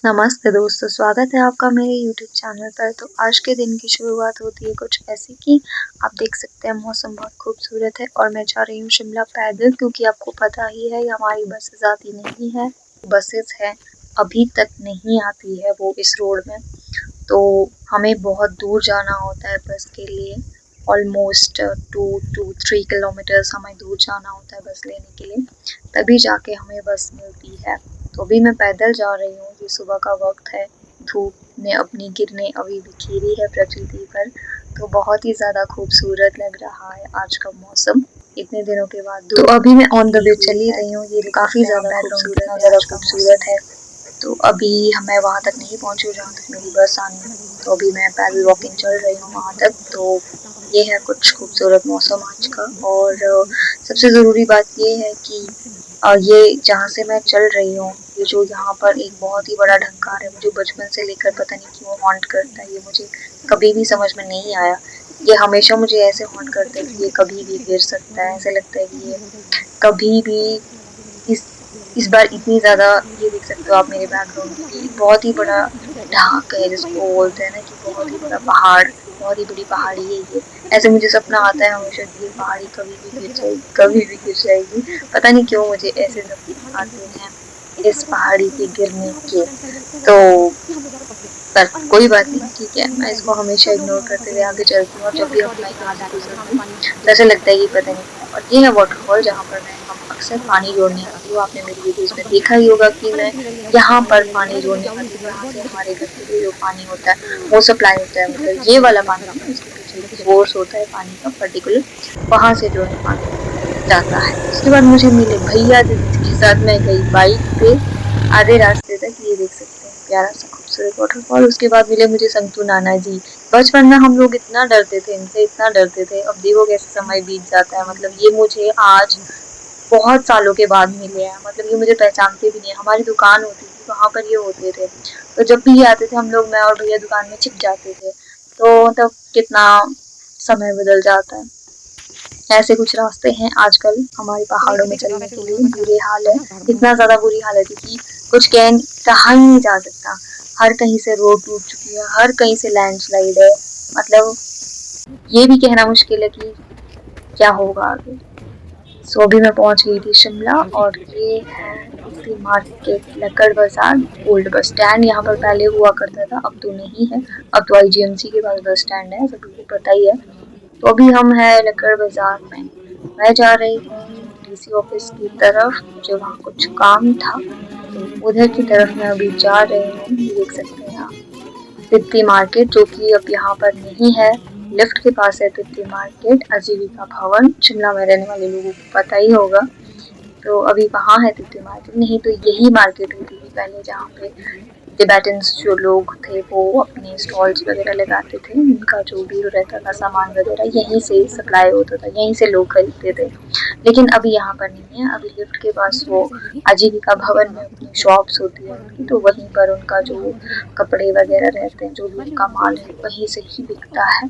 नमस्ते दोस्तों, स्वागत है आपका मेरे YouTube चैनल पर। तो आज के दिन की शुरुआत होती है कुछ ऐसी कि आप देख सकते हैं मौसम बहुत खूबसूरत है और मैं जा रही हूँ शिमला पैदल, क्योंकि आपको पता ही है हमारी बसेस आती नहीं है। बसेस हैं अभी तक नहीं आती है वो इस रोड में, तो हमें बहुत दूर जाना होता है बस के लिए। ऑलमोस्ट 2 to 3 किलोमीटर्स हमें दूर जाना होता है बस लेने के लिए, तभी जाके हमें बस मिलती है। तो अभी मैं पैदल जा रही हूँ, ये सुबह का वक्त है, धूप ने अपनी किरणें अभी बिखेरी है प्रकृति पर, तो बहुत ही ज़्यादा खूबसूरत लग रहा है आज का मौसम इतने दिनों के बाद। तो अभी मैं ऑन द वे चली रही हूँ, ये काफ़ी ज़्यादा खूबसूरत है। तो अभी मैं वहाँ तक नहीं पहुँची हूँ जहाँ तक मेरी बस आनी है, तो अभी मैं पैदल वॉकिंग चल रही हूँ वहाँ तक। तो ये है कुछ खूबसूरत मौसम आज का। और सबसे ज़रूरी बात ये है कि ये जहाँ से मैं चल रही हूँ, ये जो यहाँ पर एक बहुत ही बड़ा ढंकार है, मुझे बचपन से लेकर पता नहीं क्यों हॉन्ट करता है। ये मुझे कभी भी समझ में नहीं आया, ये हमेशा मुझे ऐसे हॉन्ट करता है कि ये कभी भी गिर सकता है। ऐसा लगता है कि ये कभी भी इस बार इतनी ज़्यादा, ये देख सकते हो आप मेरे बैकग्राउंड की, बहुत ही बड़ा ढाक है जिसको बोलते हैं ना, कि बहुत ही बड़ा पहाड़, बहुत ही बड़ी पहाड़ी है ये। ऐसे मुझे सपना आता है हमेशा कि ये पहाड़ी कभी भी गिर जाएगी, कभी भी गिर जाएगी। पता नहीं क्यों मुझे ऐसे सपने आते हैं इस पहाड़ी के गिरने के। तो पर कोई बात नहीं, ठीक है, मैं इसको हमेशा इग्नोर करते हुए आगे चलती हूँ। और जब भी अपना यहाँ से गुजरती हूँ तो ऐसा लगता है कि पता नहीं क्या। और ये है वाटरफॉल जहाँ पर हम अक्सर पानी जोड़ने आती हूँ। आपने मेरी वीडियोस में देखा ही होगा कि मैं यहाँ पर पानी जोड़ने आती हूँ, यहाँ से हमारे घर के लिए जो पानी होता है वो सप्लाई होता है, मतलब ये वाला पानी नहीं, इसके पीछे एक सोर्स होता है पानी का पर्टिकुलर, वहाँ से जो है पानी जाता है। उसके बाद मुझे मिले भैया जिनके साथ मैं गई बाइक पे आधे रास्ते तक, ये देख सकते हैं प्यारा सा खूबसूरत वाटरफॉल। उसके बाद मिले मुझे संतू नाना जी। बचपन में हम लोग इतना डरते थे इनसे, इतना डरते थे, अब देखो कैसे समय बीत जाता है। मतलब ये मुझे आज बहुत सालों के बाद मिले हैं, मतलब ये मुझे पहचानते भी नहीं है। हमारी दुकान होती थी वहाँ पर ये होते थे, तो जब भी ये आते थे हम लोग, मैं और भैया दुकान में छिप जाते थे। तो तब कितना समय बदल जाता है। ऐसे कुछ रास्ते हैं आजकल हमारे पहाड़ों में चलने के लिए, बुरे हाल है, इतना ज़्यादा बुरी हालत है कि कुछ कहा ही नहीं जा सकता। हर कहीं से रोड टूट चुकी है, हर कहीं से लैंडस्लाइड है, मतलब ये भी कहना मुश्किल है कि क्या होगा आगे। सो अभी मैं पहुंच गई थी शिमला, और ये है दी मार्केट, लक्कड़ बाजार, ओल्ड बस स्टैंड। यहाँ पर पहले हुआ करता था, अब तो नहीं है, अब तो IGMC के पास बस स्टैंड है, सभी को पता ही है। तो अभी हम है लक्कड़ बाजार में। मैं जा रही हूँ DC ऑफिस की तरफ, मुझे वहाँ कुछ काम था, तो उधर की तरफ मैं अभी जा रही हूँ। देख सकते हैं आप तिप्ती मार्केट, जो कि अब यहाँ पर नहीं है, लिफ्ट के पास है तिप्ती मार्केट, आजीविका भवन। शिमला में रहने वाले लोगों को पता ही होगा। तो अभी वहाँ है तिप्ती मार्केट, नहीं तो यही मार्केट होती थी पहले, जहाँ पे टिबेटन्स जो लोग थे वो अपने स्टॉल्स वगैरह लगाते थे, उनका जो भी रहता था सामान वगैरह यहीं से सप्लाई होता था, यहीं से लोग खरीदते थे। लेकिन अभी यहाँ पर नहीं है, अभी लिफ्ट के पास वो आजीविका भवन में अपनी शॉप्स होती है उनकी, तो वहीं पर उनका जो कपड़े वगैरह रहते हैं, जो भी उनका माल है वहीं से ही बिकता है।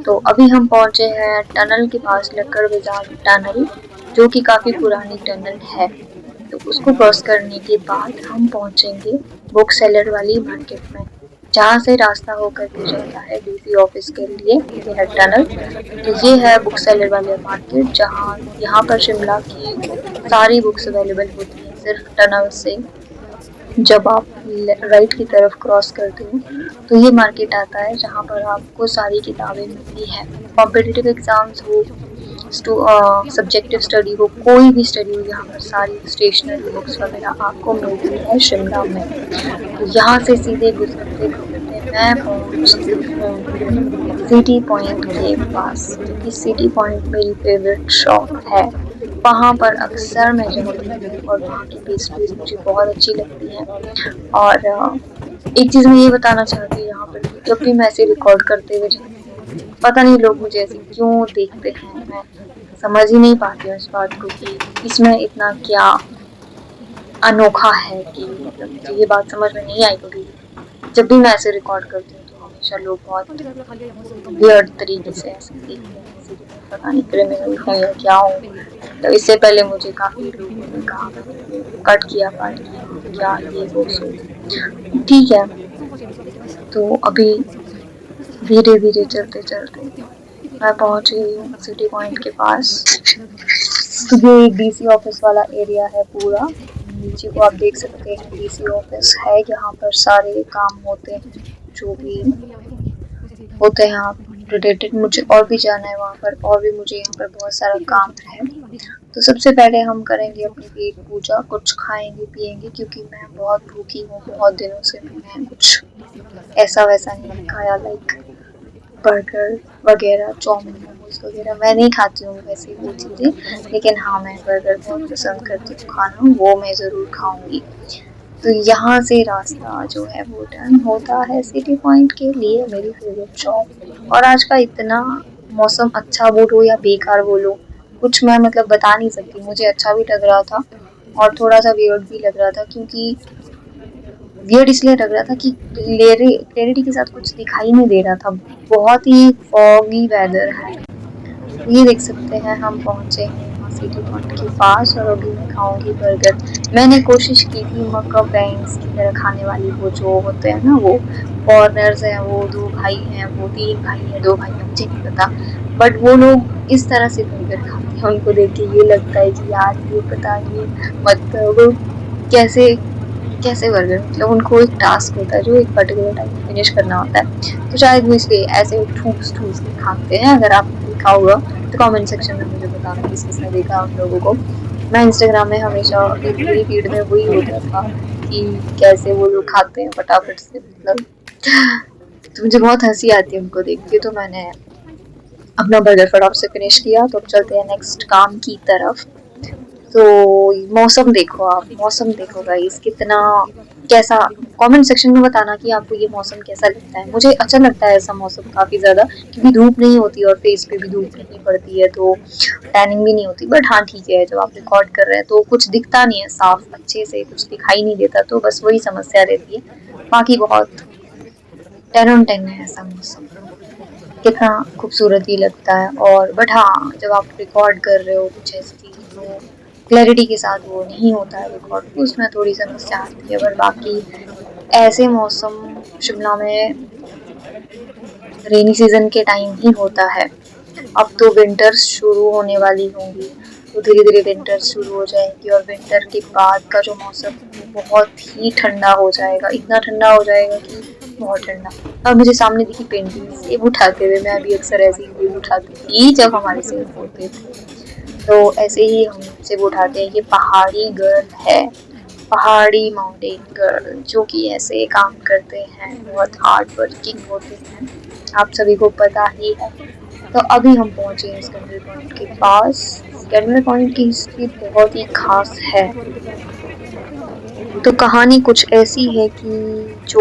तो अभी हम पहुँचे हैं टनल के पास, लक्कड़ बाजार टनल, जो कि काफ़ी पुरानी टनल है। तो उसको क्रॉस करने के बाद हम पहुंचेंगे बुक सेलर वाली मार्केट में, जहाँ से रास्ता होकर के जाता है DC ऑफिस के लिए, ये है टनल। तो ये है बुक सेलर वाली मार्केट, जहाँ यहाँ पर शिमला की सारी बुक्स अवेलेबल होती हैं सिर्फ टनल से। जब आप राइट की तरफ क्रॉस करते हो तो ये मार्केट आता है, जहाँ पर आपको सारी किताबें मिलती हैं। कॉम्पिटिटिव एग्ज़ाम्स हो, सब्जेक्टिव स्टडी हो, कोई भी स्टडी हो, यहाँ पर सारी स्टेशनरी बुक्स वगैरह आपको मिलती है शिमला में। तो यहाँ से सीधे गुजरते गुजरते मैं पहुँचती हूँ सिटी पॉइंट के पास, क्योंकि सिटी पॉइंट मेरी फेवरेट शॉप है। वहाँ पर अक्सर मैं जाती हूँ और वहाँ की पेस्ट्रीज मुझे बहुत अच्छी लगती हैं। और एक चीज़ मैं ये बताना चाहती हूँ यहाँ पर, जब भी मैं ऐसे रिकॉर्ड करते हुए जाती हूँ, पता नहीं लोग मुझे ऐसे क्यों देखते हैं, मैं समझ ही नहीं पाती हूँ इस बात को कि इसमें इतना क्या अनोखा है, कि मतलब मुझे ये बात समझ में नहीं आई कभी। जब भी मैं ऐसे रिकॉर्ड करती हूँ तो हमेशा लोग बहुत वियर्ड तरीके से ऐसे देखते हैं, पता नहीं क्रिमिनल हूँ या क्या हूँ। तो इससे पहले मुझे काफ़ी लोगों ने कहा कट किया पार्ट किया क्या ये वो सो ठीक है। तो अभी धीरे धीरे चलते चलते मैं पहुंच गई हूँ सिटी पॉइंट के पास। तो ये डीसी ऑफिस वाला एरिया है पूरा। नीचे को आप देख सकते हैं डीसी ऑफिस है, यहाँ पर सारे काम होते हैं जो भी होते हैं यहाँ रिलेटेड। मुझे और भी जाना है वहाँ पर, और भी मुझे यहाँ पर बहुत सारा काम है। तो सबसे पहले हम करेंगे अपनी पेट पूजा, कुछ खाएंगे पिएंगे क्योंकि मैं बहुत भूखी हूँ। बहुत दिनों से मैंने कुछ ऐसा वैसा नहीं खाया, लाइक बर्गर वगैरह, चाउमीन, मोमोज वगैरह मैं नहीं खाती हूँ वैसे वो चीज़ें, लेकिन हाँ मैं बर्गर बहुत पसंद करती हूँ खाना, वो मैं ज़रूर खाऊंगी। तो यहाँ से रास्ता जो है वो टर्न होता है सिटी पॉइंट के लिए, मेरी फेवरेट शॉप। और आज का इतना मौसम अच्छा बोलो या बेकार बोलो, कुछ मैं मतलब बता नहीं सकती। मुझे अच्छा भी लग रहा था और थोड़ा सा वियर्ड भी लग रहा था, क्योंकि वियर्ड इसलिए लग रहा था कि क्लैरिटी के साथ कुछ दिखाई नहीं दे रहा था, बहुत ही फॉगी वेदर है। ये देख सकते हैं हम पहुंचे हैं यहाँ सिटी पॉइंट के पास और अभी मैं खाऊंगी बर्गर। मैंने कोशिश की थी मकबैंग्स की तरह खाने वाली, वो जो होते हैं ना वो फॉरनर्स हैं, वो 2 भाई हैं, वो 3 भाई हैं, 2 भाई हैं, मुझे नहीं पता, बट वो लोग इस तरह से बर्गर खाते हैं। उनको देख के ये लगता है कि यार ये पता नहीं मतलब कैसे कैसे बर्गर, मतलब उनको एक टास्क होता है जो एक पर्टिकुलर टाइम में फिनिश करना होता है। तो शायद वो इसलिए ऐसे ठूस ठूस के खाते हैं। अगर आपने देखा होगा तो कमेंट सेक्शन में मुझे बताना किस किसने देखा उन लोगों को। मैं इंस्टाग्राम में हमेशा मेरी फीड में वही होता था कि कैसे वो लोग खाते हैं फटाफट से, मतलब तो मुझे बहुत हंसी आती है उनको देख के। तो मैंने अपना बर्गर फटाफट से फिनिश किया। तो अब चलते हैं नेक्स्ट काम की तरफ। तो मौसम देखो, आप मौसम देखो गाइस कितना, कैसा, कमेंट सेक्शन में बताना कि आपको ये मौसम कैसा लगता है। मुझे अच्छा लगता है ऐसा मौसम काफ़ी ज़्यादा, क्योंकि धूप नहीं होती और फेस पे भी धूप नहीं पड़ती है तो टैनिंग भी नहीं होती। बट हाँ ठीक है, जब आप रिकॉर्ड कर रहे हैं तो कुछ दिखता नहीं है साफ अच्छे से, कुछ दिखाई नहीं देता, तो बस वही समस्या रहती है। बाकी बहुत 10 on 10 है ऐसा मौसम, कितना खूबसूरत ही लगता है। और बट हाँ जब आप रिकॉर्ड कर रहे हो कुछ ऐसी चीज़ तो क्लैरिटी के साथ वो नहीं होता है रिकॉर्ड, तो उसमें थोड़ी समस्या आती है। बट बाकी ऐसे मौसम शिमला में रेनी सीजन के टाइम ही होता है। अब तो विंटर्स शुरू होने वाली होंगी, तो धीरे धीरे विंटर्स शुरू हो जाएंगी और विंटर के बाद का जो मौसम है वो बहुत ही ठंडा हो जाएगा, इतना ठंडा हो जाएगा कि बहुत ठंडा। अब मुझे सामने दिखी पेंटिंग सेब उठाते हुए, मैं भी अक्सर ऐसे ही सेब उठाती थी जब हमारे सेब होते थे, तो ऐसे ही हम सेब उठाते हैं। ये पहाड़ी गर्ल है, पहाड़ी माउंटेन गर्ल, जो कि ऐसे काम करते हैं, बहुत हार्ड वर्किंग होते हैं, आप सभी को पता ही है। तो अभी हम पहुंचे हैं स्कैंडल पॉइंट के पास। स्कैंडल पॉइंट की हिस्ट्री बहुत ही खास है। तो कहानी कुछ ऐसी है कि जो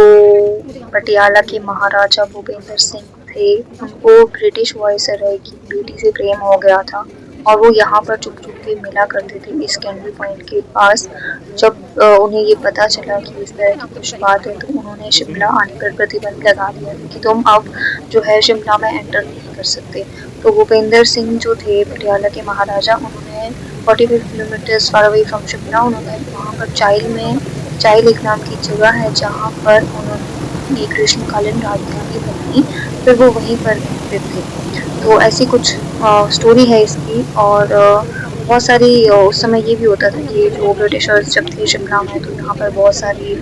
पटियाला के महाराजा भूपेंद्र सिंह थे, उनको ब्रिटिश वायसराय की बेटी से प्रेम हो गया था और वो यहाँ पर चुप चुप के मिला करते थे इस कैंडल पॉइंट के पास। जब उन्हें ये पता चला कि इस तरह की कुछ बात है तो उन्होंने शिमला आने पर प्रतिबंध लगा दिया कि तुम अब जो है शिमला में एंटर नहीं कर सकते। तो भूपेंद्र सिंह जो थे पटियाला के महाराजा, उन्होंने 45 kilometres far away from Shimla, उन्होंने वहाँ पर चाइल एक नाम की जगह है जहाँ पर उन्होंने एक ग्रीष्मकालीन राजधानी बनाई, फिर वो वहीं पर रहते थे। तो ऐसी कुछ स्टोरी है इसकी। और बहुत सारी उस समय ये भी होता था कि जो ब्रिटिशर्स जब थे शिमला में तो यहाँ पर बहुत सारी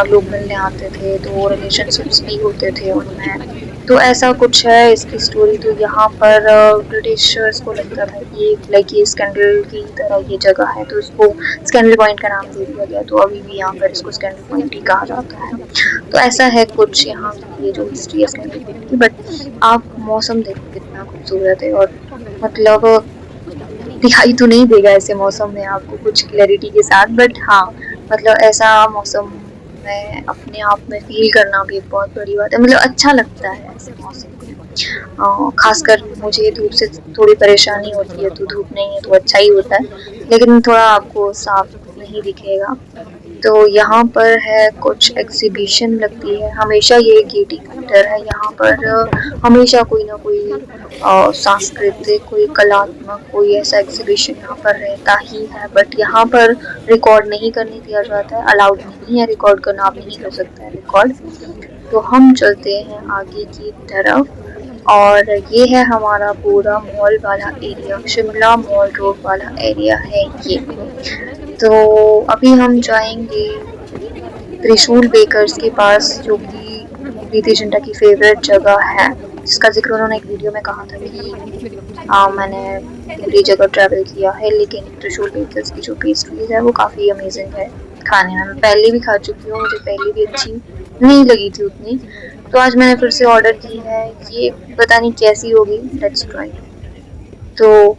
लोग मिलने आते थे, तो रिलेशनशिप्स भी होते थे उनमें। तो ऐसा कुछ है इसकी स्टोरी। तो यहाँ पर ब्रिटिशर्स को लगता था कि लाइक ये स्कैंडल की तरह ये जगह है, तो इसको स्कैंडल पॉइंट का नाम दे दिया गया। तो अभी भी यहाँ पर इसको स्कैंडल पॉइंट ही कहा जाता है। तो ऐसा है कुछ यहाँ की ये जो हिस्ट्री है स्कैंडल पॉइंट की। बट आप मौसम देखो कितना खूबसूरत है, और मतलब दिखाई तो नहीं देगा ऐसे मौसम में आपको कुछ क्लैरिटी के साथ, बट हाँ मतलब ऐसा मौसम में अपने आप में फील करना भी एक बहुत बड़ी बात है। मतलब अच्छा लगता है ऐसे मौसम में। खासकर मुझे धूप से थोड़ी परेशानी होती है, तो धूप नहीं है तो अच्छा ही होता है, लेकिन थोड़ा आपको साफ नहीं दिखेगा। तो यहाँ पर है कुछ एग्जीबिशन लगती है, हमेशा ये गेटी थिएटर है यहाँ पर। हमेशा कोई ना कोई सांस्कृतिक, कोई कलात्मक, कोई ऐसा एग्जीबिशन यहाँ पर रहता ही है। बट यहाँ पर रिकॉर्ड नहीं करने दिया जाता है, अलाउड नहीं है रिकॉर्ड करना, आप नहीं कर सकते हैं रिकॉर्ड। तो हम चलते हैं आगे की तरफ और ये है हमारा पूरा मॉल वाला एरिया, शिमला मॉल रोड वाला एरिया है ये। तो अभी हम जाएंगे त्रिशूल बेकर्स के पास, जो कि प्रीति जिंटा की फेवरेट जगह है, जिसका जिक्र उन्होंने एक वीडियो में कहा था कि मैंने पूरी जगह ट्रैवल किया है, लेकिन त्रिशूल बेकर्स की जो पेस्ट्रीज है वो काफ़ी अमेजिंग है खाने में। मैं पहले भी खा चुकी हूँ, मुझे पहले भी अच्छी नहीं लगी थी उतनी, तो आज मैंने फिर से ऑर्डर की है। ये पता नहीं कैसी होगी, लेट्स ट्राई। तो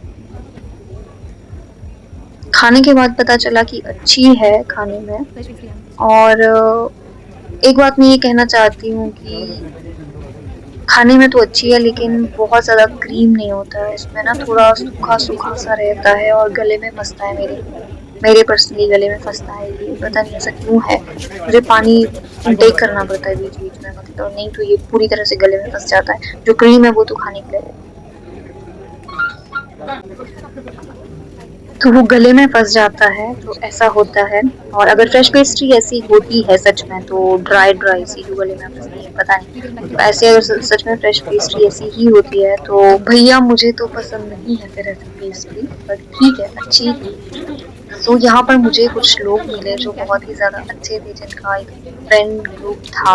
खाने के बाद पता चला कि अच्छी है खाने में। और एक बात मैं ये कहना चाहती हूँ कि खाने में तो अच्छी है, लेकिन बहुत ज़्यादा क्रीम नहीं होता है इसमें ना, थोड़ा सूखा सूखा सा रहता है और गले में फंसता है। मेरे पर्सनली गले में फंसता है ये, पता नहीं ऐसा क्यों है। मुझे पानी इनटेक करना पड़ता है बीच बीच में, मतलब नहीं तो ये पूरी तरह से गले में फंस जाता है। जो क्रीम है वो तो खाने के लिए, तो वो गले में फंस जाता है, तो ऐसा होता है। और अगर फ्रेश पेस्ट्री ऐसी होती है सच में, तो ड्राई सी जो गले में फंसती है, पता नहीं। तो ऐसे अगर सच में फ्रेश पेस्ट्री ऐसी ही होती है तो भैया मुझे तो पसंद नहीं है फिर ऐसी पेस्ट्री, बट ठीक है, अच्छी थी। तो यहाँ पर मुझे कुछ लोग मिले जो बहुत ही ज़्यादा अच्छे थे, जिनका एक फ्रेंड ग्रुप था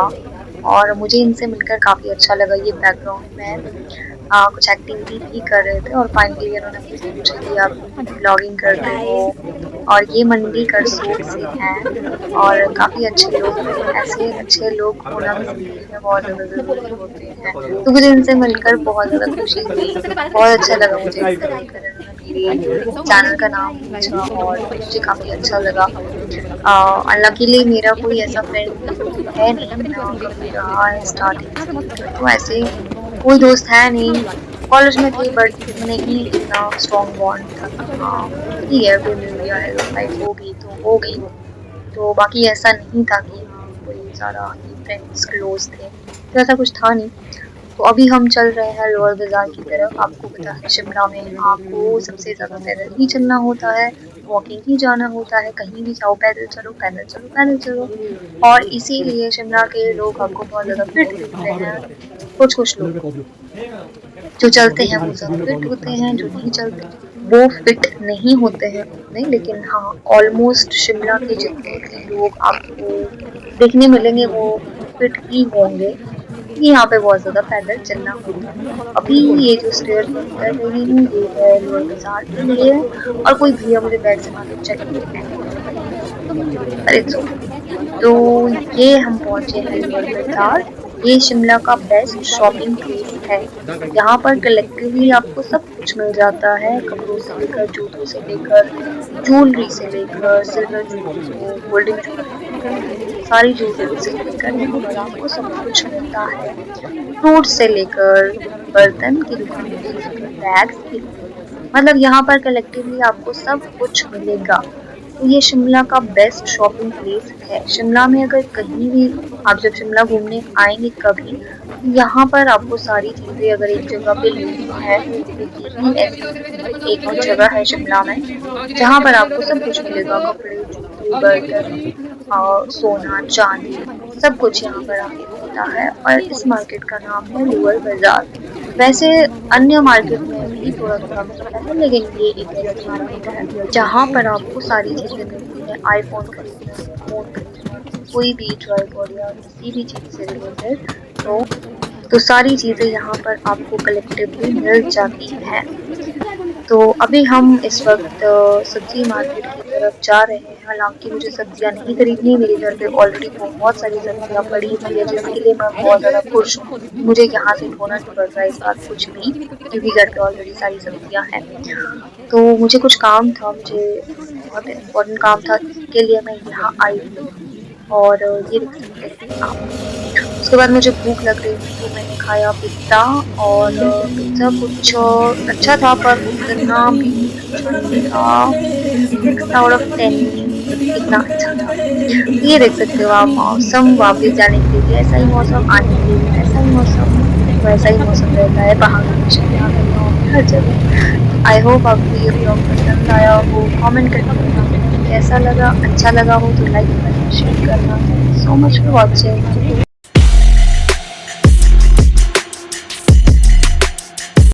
और मुझे इनसे मिलकर काफ़ी अच्छा लगा। ये बैकग्राउंड में कुछ एक्टिविटी भी कर रहे थे और फाइनली उन्होंने मुझसे पूछा कि आप ब्लॉगिंग करते हो। और ये मंडी करसोग से हैं और काफ़ी अच्छे लोग हैं। ऐसे अच्छे लोग होना भी ज़िंदगी में बहुत ज़्यादा ज़रूरी होते हैं। तो मुझे इनसे मिलकर बहुत ज़्यादा खुशी हुई, बहुत अच्छा लगा मुझे इनसे मिलकर। मेरे चैनल का नाम पूछा और मुझे काफ़ी अच्छा लगा। अनलकीली मेरा कोई ऐसा फ्रेंड है नहीं, ना कभी रहा है स्टार्टिंग से, तो ऐसे कोई दोस्त है नहीं। कॉलेज में थे बट नहीं इतना स्ट्रॉन्ग बॉन्ड था। ठीक है, कोई मिल गया है, लाइफ होगी तो होगी। तो बाकी ऐसा नहीं था कि कोई सारा फ्रेंड्स क्लोज थे, तो ऐसा कुछ था नहीं। तो अभी हम चल रहे हैं लोअर बाजार की तरफ। आपको पता है शिमला में आपको सबसे ज़्यादा पैदल ही चलना होता है, वॉकिंग ही जाना होता है, कहीं भी जाओ पैदल चलो पैदल चलो पैदल चलो। और इसीलिए शिमला के लोग आपको बहुत ज़्यादा फिट दिखते हैं। कुछ लोग जो चलते हैं वो ज़्यादा फिट होते हैं, जो नहीं चलते वो फिट नहीं होते हैं उतने। लेकिन हाँ, ऑलमोस्ट शिमला के जितने भी लोग आपको देखने मिलेंगे वो फिट ही होंगे। यहाँ पे बहुत ज़्यादा पैदल चलना होता है। अभी ये जो स्टेयर्स मैं उतर रही हूँ ये है लोअर बाजार के लिए, और कोई भैया मुझे बैग से मालूम चलिए, अरे तो ये हम पहुँचे हैं लोअर बाजार। ये शिमला का बेस्ट शॉपिंग प्लेस है। यहाँ पर कलेक्टिवली आपको सब कुछ मिल जाता है, कपड़ों से लेकर, जूतों से लेकर, ज्वेलरी से लेकर, सिल्वर ज्वेलरी, गोल्डन ज्वेलरी, सारी ज्वेलरी से लेकर यहाँ पर आपको सब कुछ मिलता है। फ्रूट से लेकर बर्तन की दुकान से लेकर बैग्स की, मतलब यहाँ पर कलेक्टिवली आपको सब कुछ मिलेगा। तो ये शिमला का बेस्ट शॉपिंग प्लेस है। शिमला में अगर कहीं भी आप जब शिमला घूमने आएंगे कभी, यहाँ पर आपको सारी चीज़ें अगर एक जगह पे लेनी है, यही ऐसी एक जगह है शिमला में जहाँ पर आपको सब कुछ मिलेगा, कपड़े, जूते, बर्तन और सोना चांदी, सब कुछ यहाँ पर आपको मिलता है। और इस मार्केट का नाम है लोअर बाजार। वैसे अन्य मार्केट में भी थोड़ा थोड़ा मिलता है, लेकिन ये एक ऐसी मार्केट है जहाँ पर आपको सारी चीज़ें मिलती हैं। आईफोन खरीदना, फ़ोन खरीदना, कोई भी ट्राइपॉड या किसी भी चीज़ से रिलेटेड, तो सारी चीज़ें यहाँ पर आपको कलेक्टिवली मिल जाती हैं। तो अभी हम इस वक्त सब्जी मार्केट की तरफ जा रहे हैं। हालांकि मुझे सब्जियां नहीं खरीदनी, मेरे घर पे ऑलरेडी बहुत सारी सब्जियां पड़ी हुई है, जिसके लिए मैं बहुत ज़्यादा खुश हूँ। मुझे यहाँ से ढोना नहीं पड़ रहा है इस बार कुछ भी, क्योंकि घर पे ऑलरेडी सारी सब्जियां हैं। तो मुझे कुछ काम था, मुझे बहुत इम्पोर्टेंट काम था, इसके लिए मैं यहाँ आई हूँ। और ये देख सकते हैं आप। उसके बाद मुझे भूख लग रही थी तो मैंने खाया पिज़्ज़ा, और पिज़्ज़ा कुछ अच्छा था पर उतना भी अच्छा नहीं था। 6 आउट ऑफ 10 इतना अच्छा था। ये देख सकते हो आप मौसम वापस जाने के लिए भी ऐसा ही मौसम, आने के लिए भी ऐसा ही मौसम, वैसा ही मौसम रहता है पहाड़ों में, शिमला में, गाँव में, हर जगह। तो आई होप आपको ये व्लॉग पसंद आया हो। कमेंट करके बताना कैसा लगा। अच्छा लगा हो तो लाइक करना, शेयर करना। Thank you so much for watching.